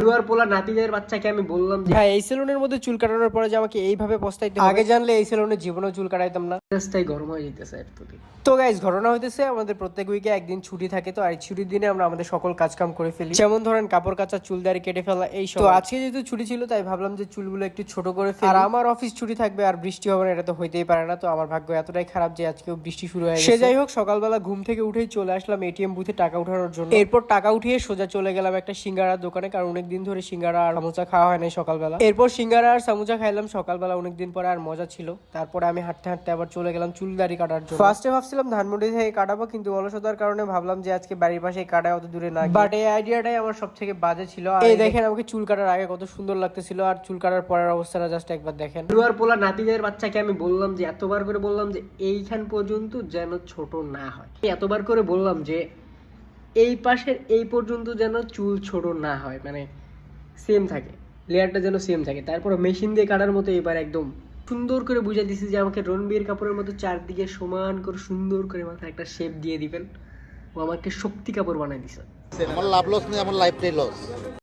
দুয়ার পোলা নাতিদের বাচ্চাকে আমি বললাম যে হ্যাঁ, এই সেলুনের মধ্যে চুল কাটানোর পরে যে আমাকে এইভাবে পস্তাইতে হবে, আগে জানলে এই সেলুনে জীবনেও চুল কাটাইতাম না। রাস্তায় গরম হয়ে যেতেছে এতদিন। তো গাইস, ঘটনা হইতেছে আমাদের প্রত্যেক উইকে একদিন ছুটি থাকে। তো আর এই ছুটির দিনে আমরা আমাদের সকল কাজ কাম করে ফেলি, যেমন ধরেন কাপড় কাচা, চুল দাড়ি কেটে ফেলা এই সব। তো আজকে যেহেতু ছুটি ছিল তাই ভাবলাম যে চুলগুলো একটু ছোট করে ফেলি। আর আমার অফিস ছুটি থাকবে আর বৃষ্টি হবে না, এটা তো হইতেই পারে না। তো আমার ভাগ্য এতটাই খারাপ যে আজকেও বৃষ্টি শুরু হয়ে গেছে। সে যাই হোক, সকালবেলা ঘুম থেকে উঠেই চলে আসলাম এটিএম বুথে টাকা উঠানোর জন্য। এরপর টাকা উঠিয়ে সোজা চলে গেলাম একটা সিঙ্গারার দোকানে, কারণ অনেকদিন ধরে সিঙ্গারা আর সামোসা খাওয়া হয় নাই সকালবেলা। এরপর সিঙ্গারা আর সামোসা খাইলাম সকালবেলা, অনেকদিন পরে, আর মজা ছিল। তারপরে আমি হাঁটতে হাঁটতে আবার চলে গেলাম চুল দাড়ি কাটার জন্য। ফার্স্টে ভাবছিলাম ধানমন্ডি থেকে কাটাবো, কিন্তু অলসতার কারণে ভাবলাম যে আজকে বাড়ির পাশে কাটায়, অত দূরে না। বাট এই আইডিয়াটাই আমার সব থেকে বাজে ছিল। এই দেখেন আমাকে চুল কাটার আগে কত সুন্দর লাগতেছিল, আর চুল কাটার পরের অবস্থাটা জাস্ট একবার দেখেন। দুয়ার পোলা নাতিদের বাচ্চাকে আমি বললাম যে এতবার করে বললাম যে এইখান পর্যন্ত যেন ছোট না হয়, এতবার করে বললাম যে এই পাশের এই পর্যন্ত যেন চুল ছোট না হয়, মানে সেম থাকে, লেয়ারটা যেন সেম থাকে। তারপর মেশিন দিয়ে কাটার মতো এবার একদম সুন্দর করে বুঝাই দিছি যে আমাকে রণবীর কাপড়ের মতো চারদিকে সমান করে সুন্দর করে মাথায় একটা শেপ দিয়ে দিবেন। ও আমাকে শক্তি কাপড় বানাই দিছে। আমার লাভ লস নেই, আমার লাইফটাই লস।